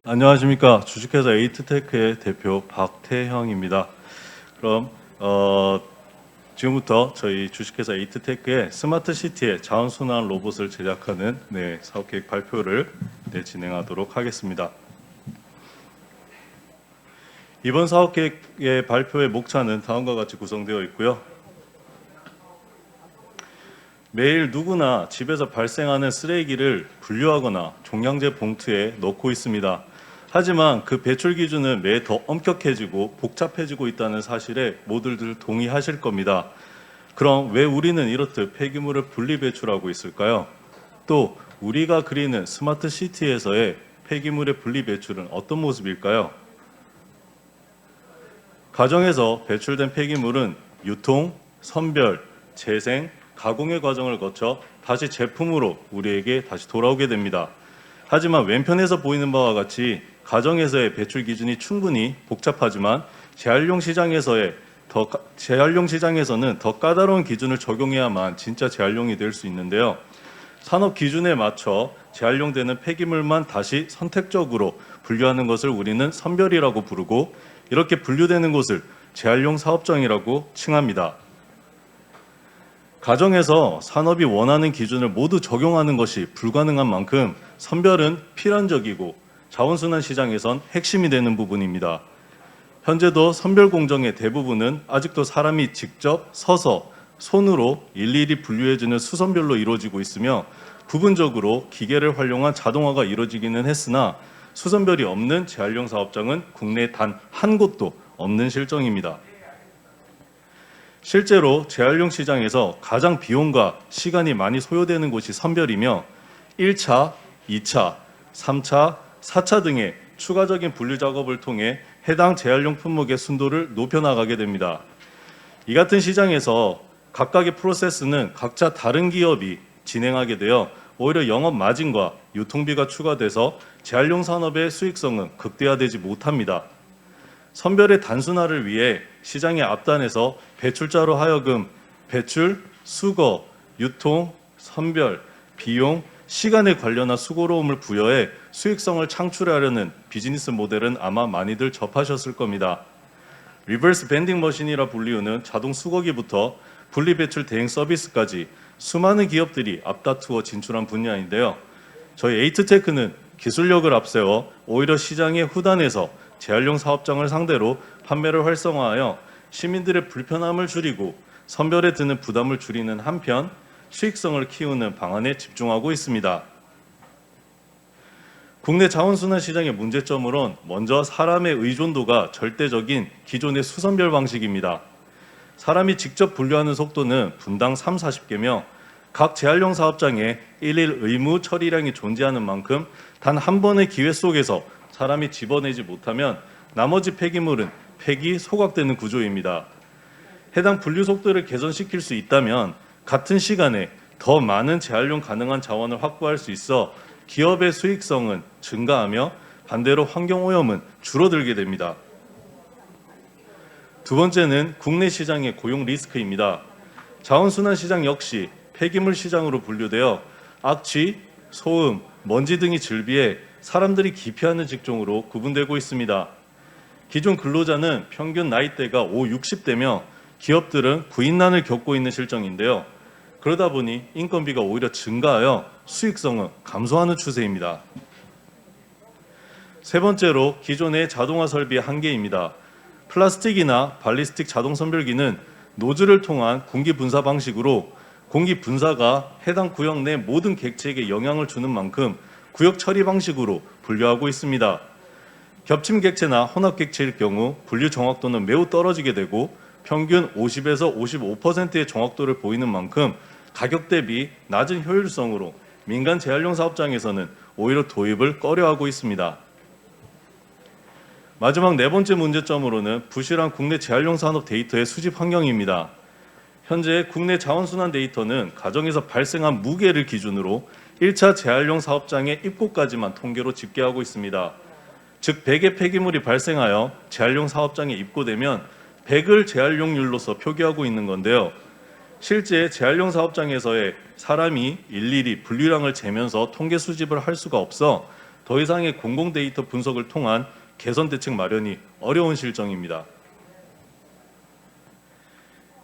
안녕하십니까. 주식회사 에이트테크의 대표 박태형입니다. 그럼 지금부터 저희 주식회사 에이트테크의 스마트시티의 자원순환 로봇을 제작하는 사업계획 발표를 진행하도록 하겠습니다. 이번 사업계획의 발표의 목차는 다음과 같이 구성되어 있고요. 매일 누구나 집에서 발생하는 쓰레기를 분류하거나 종량제 봉투에 넣고 있습니다. 하지만 그 배출 기준은 매해 더 엄격해지고 복잡해지고 있다는 사실에 모두들 동의하실 겁니다. 그럼 왜 우리는 이렇듯 폐기물을 분리 배출하고 있을까요? 또 우리가 그리는 스마트 시티에서의 폐기물의 분리 배출은 어떤 모습일까요? 가정에서 배출된 폐기물은 유통, 선별, 재생, 가공의 과정을 거쳐 다시 제품으로 우리에게 다시 돌아오게 됩니다. 하지만 왼편에서 보이는 바와 같이 가정에서의 배출 기준이 충분히 복잡하지만 재활용 시장에서는 더 까다로운 기준을 적용해야만 진짜 재활용이 될 수 있는데요. 산업 기준에 맞춰 재활용되는 폐기물만 다시 선택적으로 분류하는 것을 우리는 선별이라고 부르고, 이렇게 분류되는 곳을 재활용 사업장이라고 칭합니다. 가정에서 산업이 원하는 기준을 모두 적용하는 것이 불가능한 만큼 선별은 필연적이고 자원순환 시장에선 핵심이 되는 부분입니다. 현재도 선별 공정의 대부분은 아직도 사람이 직접 서서 손으로 일일이 분류해주는 수선별로 이루어지고 있으며, 부분적으로 기계를 활용한 자동화가 이루어지기는 했으나 수선별이 없는 재활용 사업장은 국내에 단 한 곳도 없는 실정입니다. 실제로 재활용 시장에서 가장 비용과 시간이 많이 소요되는 곳이 선별이며 1차, 2차, 3차, 4차 등의 추가적인 분류 작업을 통해 해당 재활용 품목의 순도를 높여나가게 됩니다. 이 같은 시장에서 각각의 프로세스는 각자 다른 기업이 진행하게 되어 오히려 영업 마진과 유통비가 추가돼서 재활용 산업의 수익성은 극대화되지 못합니다. 선별의 단순화를 위해 시장의 앞단에서 배출자로 하여금 배출, 수거, 유통, 선별, 비용, 시간에 관련한 수고로움을 부여해 수익성을 창출하려는 비즈니스 모델은 아마 많이들 접하셨을 겁니다. 리버스 밴딩 머신이라 불리우는 자동 수거기부터 분리배출 대행 서비스까지 수많은 기업들이 앞다투어 진출한 분야인데요. 저희 에이트테크는 기술력을 앞세워 오히려 시장의 후단에서 재활용 사업장을 상대로 판매를 활성화하여 시민들의 불편함을 줄이고 선별에 드는 부담을 줄이는 한편 수익성을 키우는 방안에 집중하고 있습니다. 국내 자원순환 시장의 문제점으론 먼저 사람의 의존도가 절대적인 기존의 수선별 방식입니다. 사람이 직접 분류하는 속도는 분당 3, 40개며 각 재활용 사업장에 일일 의무 처리량이 존재하는 만큼 단 한 번의 기회 속에서 사람이 집어내지 못하면 나머지 폐기물은 폐기, 소각되는 구조입니다. 해당 분류 속도를 개선시킬 수 있다면 같은 시간에 더 많은 재활용 가능한 자원을 확보할 수 있어 기업의 수익성은 증가하며 반대로 환경오염은 줄어들게 됩니다. 두 번째는 국내 시장의 고용 리스크입니다. 자원순환 시장 역시 폐기물 시장으로 분류되어 악취, 소음, 먼지 등이 즐비해 사람들이 기피하는 직종으로 구분되고 있습니다. 기존 근로자는 평균 나이대가 60대며 기업들은 구인난을 겪고 있는 실정인데요. 그러다 보니 인건비가 오히려 증가하여 수익성은 감소하는 추세입니다. 세 번째로 기존의 자동화 설비의 한계입니다. 플라스틱이나 발리스틱 자동 선별기는 노즐을 통한 공기 분사 방식으로 공기 분사가 해당 구역 내 모든 객체에게 영향을 주는 만큼 구역 처리 방식으로 분류하고 있습니다. 겹침 객체나 혼합 객체일 경우 분류 정확도는 매우 떨어지게 되고 평균 50에서 55%의 정확도를 보이는 만큼 가격 대비 낮은 효율성으로 민간 재활용 사업장에서는 오히려 도입을 꺼려하고 있습니다. 마지막 네 번째 문제점으로는 부실한 국내 재활용 산업 데이터의 수집 환경입니다. 현재 국내 자원순환 데이터는 가정에서 발생한 무게를 기준으로 1차 재활용 사업장의 입고까지만 통계로 집계하고 있습니다. 즉 100의 폐기물이 발생하여 재활용 사업장에 입고되면 100을 재활용률로서 표기하고 있는 건데요. 실제 재활용 사업장에서의 사람이 일일이 분류량을 재면서 통계 수집을 할 수가 없어 더 이상의 공공 데이터 분석을 통한 개선 대책 마련이 어려운 실정입니다.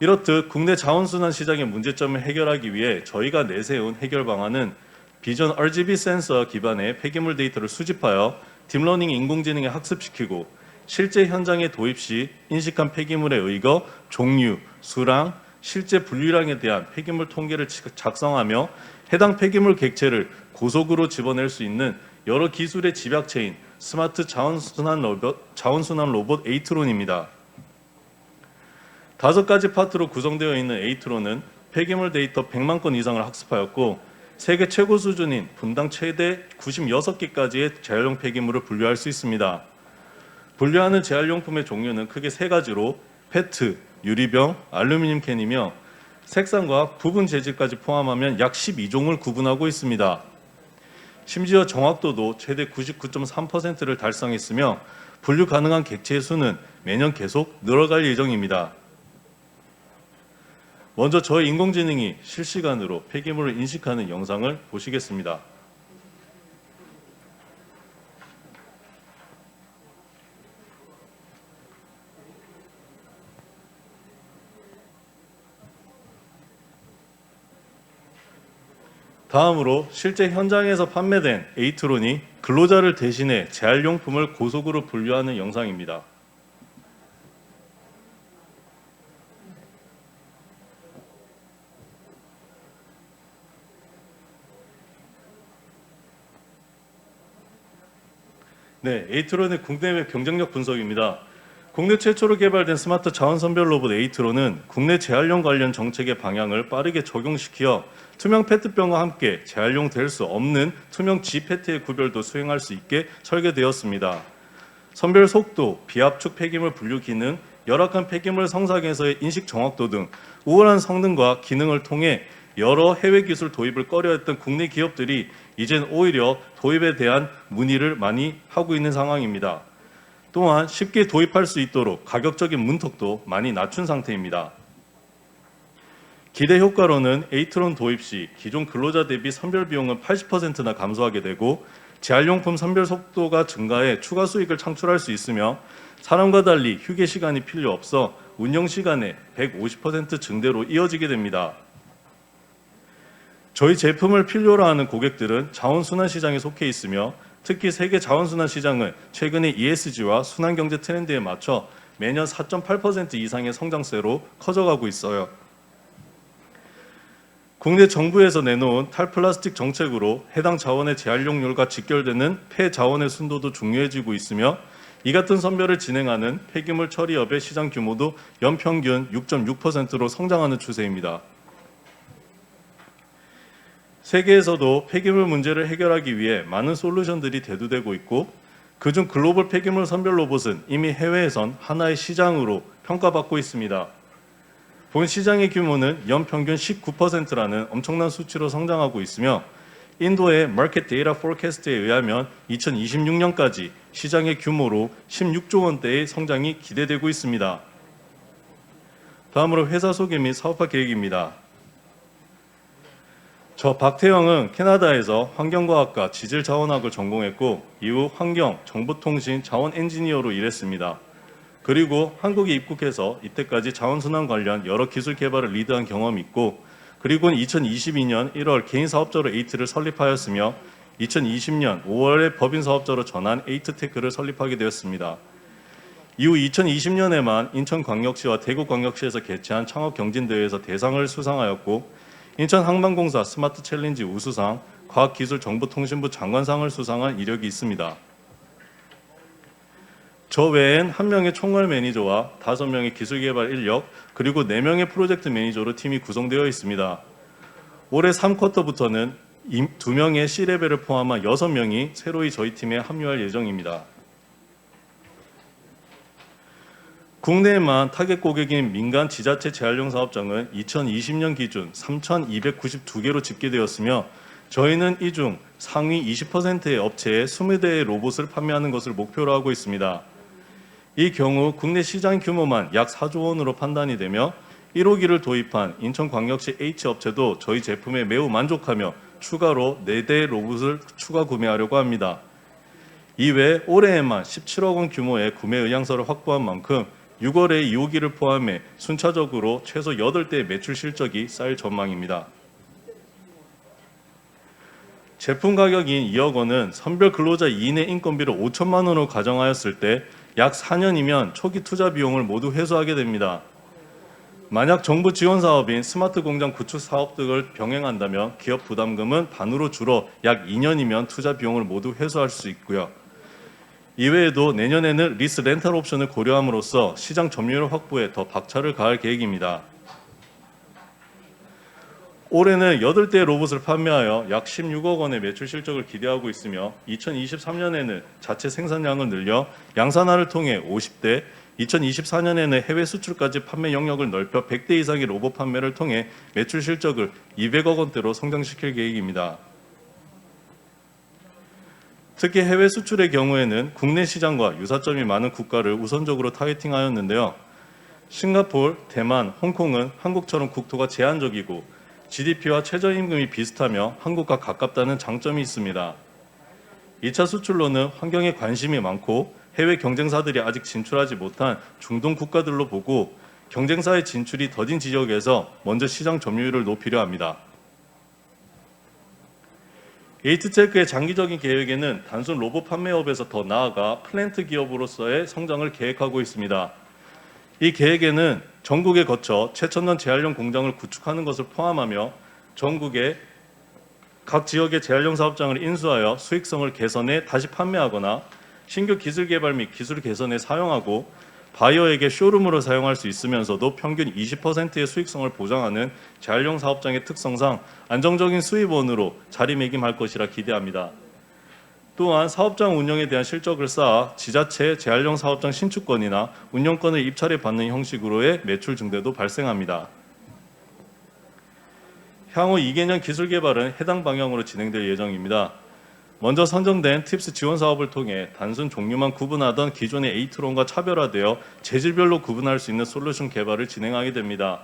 이렇듯 국내 자원순환 시장의 문제점을 해결하기 위해 저희가 내세운 해결 방안은 비전 RGB 센서 기반의 폐기물 데이터를 수집하여 딥러닝 인공지능에 학습시키고 실제 현장에 도입 시 인식한 폐기물의 의거, 종류, 수량, 실제 분류량에 대한 폐기물 통계를 작성하며 해당 폐기물 객체를 고속으로 집어낼 수 있는 여러 기술의 집약체인 스마트 자원순환 로봇 에이트론입니다. 5가지 파트로 구성되어 있는 에이트론은 폐기물 데이터 100만 건 이상을 학습하였고 세계 최고 수준인 분당 최대 96개까지의 재활용 폐기물을 분류할 수 있습니다. 분류하는 재활용품의 종류는 크게 3가지로 페트, 유리병, 알루미늄 캔이며 색상과 부분 재질까지 포함하면 약 12종을 구분하고 있습니다. 심지어 정확도도 최대 99.3%를 달성했으며 분류 가능한 객체의 수는 매년 계속 늘어갈 예정입니다. 먼저 저희 인공지능이 실시간으로 폐기물을 인식하는 영상을 보시겠습니다. 다음으로 실제 현장에서 판매된 에이트론이 근로자를 대신해 재활용품을 고속으로 분류하는 영상입니다. 네, 에이트론의 국내외 경쟁력 분석입니다. 국내 최초로 개발된 스마트 자원선별 로봇 에이트론은 국내 재활용 관련 정책의 방향을 빠르게 적용시켜 투명 페트병과 함께 재활용될 수 없는 투명 G페트의 구별도 수행할 수 있게 설계되었습니다. 선별 속도, 비압축 폐기물 분류 기능, 열악한 폐기물 성상에서의 인식 정확도 등 우월한 성능과 기능을 통해 여러 해외 기술 도입을 꺼려했던 국내 기업들이 이젠 오히려 도입에 대한 문의를 많이 하고 있는 상황입니다. 또한 쉽게 도입할 수 있도록 가격적인 문턱도 많이 낮춘 상태입니다. 기대 효과로는 에이트론 도입 시 기존 근로자 대비 선별 비용은 80%나 감소하게 되고 재활용품 선별 속도가 증가해 추가 수익을 창출할 수 있으며 사람과 달리 휴게 시간이 필요 없어 운영 시간의 150% 증대로 이어지게 됩니다. 저희 제품을 필요로 하는 고객들은 자원순환 시장에 속해 있으며 특히 세계 자원순환 시장은 최근에 ESG와 순환경제 트렌드에 맞춰 매년 4.8% 이상의 성장세로 커져가고 있어요. 국내 정부에서 내놓은 탈플라스틱 정책으로 해당 자원의 재활용률과 직결되는 폐자원의 순도도 중요해지고 있으며 이 같은 선별을 진행하는 폐기물 처리업의 시장 규모도 연평균 6.6%로 성장하는 추세입니다. 세계에서도 폐기물 문제를 해결하기 위해 많은 솔루션들이 대두되고 있고 그중 글로벌 폐기물 선별 로봇은 이미 해외에선 하나의 시장으로 평가받고 있습니다. 본 시장의 규모는 연평균 19%라는 엄청난 수치로 성장하고 있으며 인도의 마켓 데이터 포캐스트에 의하면 2026년까지 시장의 규모로 16조 원대의 성장이 기대되고 있습니다. 다음으로 회사 소개 및 사업화 계획입니다. 저 박태영은 캐나다에서 환경과학과 지질자원학을 전공했고 이후 환경, 정보통신, 자원 엔지니어로 일했습니다. 그리고 한국에 입국해서 이때까지 자원순환 관련 여러 기술 개발을 리드한 경험이 있고 그리고 2022년 1월 개인 사업자로 에이트를 설립하였으며 2020년 5월에 법인 사업자로 전환 에이트테크를 설립하게 되었습니다. 이후 2020년에만 인천광역시와 대구광역시에서 개최한 창업경진대회에서 대상을 수상하였고 인천항만공사 스마트 챌린지 우수상, 과학기술정보통신부 장관상을 수상한 이력이 있습니다. 저 외엔 1명의 총괄 매니저와 5명의 기술개발 인력, 그리고 4명의 프로젝트 매니저로 팀이 구성되어 있습니다. 올해 3쿼터부터는 2명의 C레벨을 포함한 6명이 새로이 저희 팀에 합류할 예정입니다. 국내에만 타겟 고객인 민간 지자체 재활용 사업장은 2020년 기준 3,292개로 집계되었으며 저희는 이 중 상위 20%의 업체에 20대의 로봇을 판매하는 것을 목표로 하고 있습니다. 이 경우 국내 시장 규모만 약 4조 원으로 판단이 되며 1호기를 도입한 인천광역시 H업체도 저희 제품에 매우 만족하며 추가로 4대의 로봇을 추가 구매하려고 합니다. 이외에 올해에만 17억 원 규모의 구매 의향서를 확보한 만큼 6월에 2호기를 포함해 순차적으로 최소 8대의 매출 실적이 쌓일 전망입니다. 제품 가격인 2억 원은 선별 근로자 2인의 인건비를 5천만 원으로 가정하였을 때 약 4년이면 초기 투자 비용을 모두 회수하게 됩니다. 만약 정부 지원 사업인 스마트 공장 구축 사업 등을 병행한다면 기업 부담금은 반으로 줄어 약 2년이면 투자 비용을 모두 회수할 수 있고요. 이외에도 내년에는 리스 렌탈 옵션을 고려함으로써 시장 점유율 확보에 더 박차를 가할 계획입니다. 올해는 8대의 로봇을 판매하여 약 16억 원의 매출 실적을 기대하고 있으며 2023년에는 자체 생산량을 늘려 양산화를 통해 50대, 2024년에는 해외 수출까지 판매 영역을 넓혀 100대 이상의 로봇 판매를 통해 매출 실적을 200억 원대로 성장시킬 계획입니다. 특히 해외 수출의 경우에는 국내 시장과 유사점이 많은 국가를 우선적으로 타겟팅하였는데요. 싱가포르, 대만, 홍콩은 한국처럼 국토가 제한적이고 GDP와 최저임금이 비슷하며 한국과 가깝다는 장점이 있습니다. 2차 수출로는 환경에 관심이 많고 해외 경쟁사들이 아직 진출하지 못한 중동 국가들로 보고 경쟁사의 진출이 더딘 지역에서 먼저 시장 점유율을 높이려 합니다. 에이트테크의 장기적인 계획에는 단순 로봇 판매업에서 더 나아가 플랜트 기업으로서의 성장을 계획하고 있습니다. 이 계획에는 전국에 거쳐 최첨단 재활용 공장을 구축하는 것을 포함하며 전국의 각 지역의 재활용 사업장을 인수하여 수익성을 개선해 다시 판매하거나 신규 기술 개발 및 기술 개선에 사용하고 바이어에게 쇼룸으로 사용할 수 있으면서도 평균 20%의 수익성을 보장하는 재활용 사업장의 특성상 안정적인 수입원으로 자리매김할 것이라 기대합니다. 또한 사업장 운영에 대한 실적을 쌓아 지자체 재활용 사업장 신축권이나 운영권을 입찰해 받는 형식으로의 매출 증대도 발생합니다. 향후 2개년 기술 개발은 해당 방향으로 진행될 예정입니다. 먼저 선정된 팁스 지원 사업을 통해 단순 종류만 구분하던 기존의 에이트론과 차별화되어 재질별로 구분할 수 있는 솔루션 개발을 진행하게 됩니다.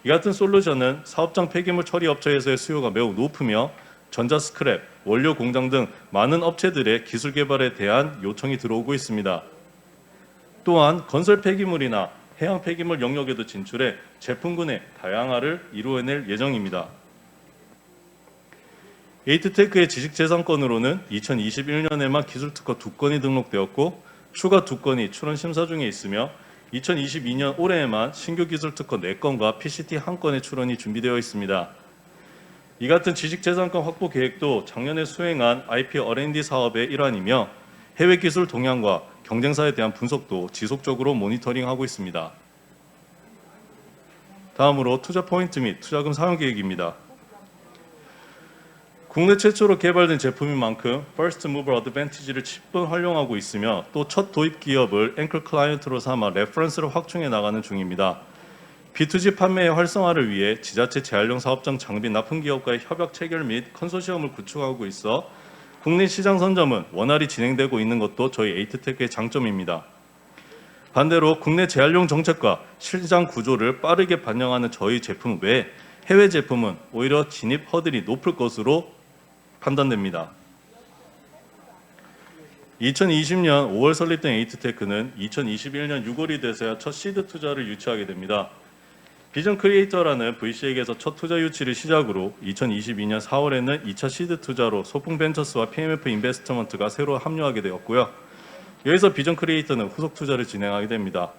이 같은 솔루션은 사업장 폐기물 처리 업체에서의 수요가 매우 높으며 전자 스크랩, 원료 공장 등 많은 업체들의 기술 개발에 대한 요청이 들어오고 있습니다. 또한 건설 폐기물이나 해양 폐기물 영역에도 진출해 제품군의 다양화를 이루어낼 예정입니다. 에이트테크의 지식재산권으로는 2021년에만 기술특허 2건이 등록되었고 추가 2건이 출원 심사 중에 있으며 2022년 올해에만 신규 기술특허 4건과 PCT 1건의 출원이 준비되어 있습니다. 이 같은 지식재산권 확보 계획도 작년에 수행한 IP R&D 사업의 일환이며 해외 기술 동향과 경쟁사에 대한 분석도 지속적으로 모니터링하고 있습니다. 다음으로 투자 포인트 및 투자금 사용 계획입니다. 국내 최초로 개발된 제품인 만큼 First Mover Advantage를 충분히 활용하고 있으며 또 첫 도입 기업을 앵커 클라이언트로 삼아 레퍼런스를 확충해 나가는 중입니다. B2G 판매의 활성화를 위해 지자체 재활용 사업장 장비 납품 기업과의 협약 체결 및 컨소시엄을 구축하고 있어 국내 시장 선점은 원활히 진행되고 있는 것도 저희 에이트테크의 장점입니다. 반대로 국내 재활용 정책과 시장 구조를 빠르게 반영하는 저희 제품 외에 해외 제품은 오히려 진입 허들이 높을 것으로 판단됩니다. 2020년 5월 설립된 에이트테크는 2021년 6월이 돼서야 첫 시드 투자를 유치하게 됩니다. 비전 크리에이터라는 VC에게서 첫 투자 유치를 시작으로 2022년 4월에는 2차 시드 투자로 소풍 벤처스와 PMF 인베스트먼트가 새로 합류하게 되었고요. 여기서 비전 크리에이터는 후속 투자를 진행하게 됩니다.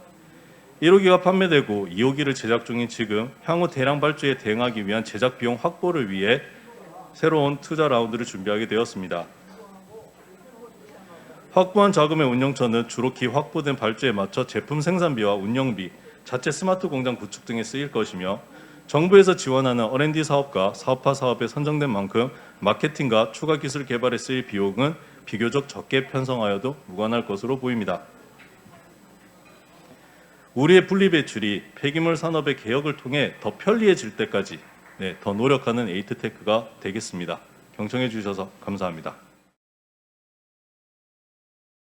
1호기가 판매되고 2호기를 제작 중인 지금 향후 대량 발주에 대응하기 위한 제작 비용 확보를 위해 새로운 투자 라운드를 준비하게 되었습니다. 확보한 자금의 운영처는 주로 기 확보된 발주에 맞춰 제품 생산비와 운영비, 자체 스마트 공장 구축 등에 쓰일 것이며 정부에서 지원하는 R&D 사업과 사업화 사업에 선정된 만큼 마케팅과 추가 기술 개발에 쓰일 비용은 비교적 적게 편성하여도 무관할 것으로 보입니다. 우리의 분리배출이 폐기물 산업의 개혁을 통해 더 편리해질 때까지 더 노력하는 에이트테크가 되겠습니다. 경청해 주셔서 감사합니다.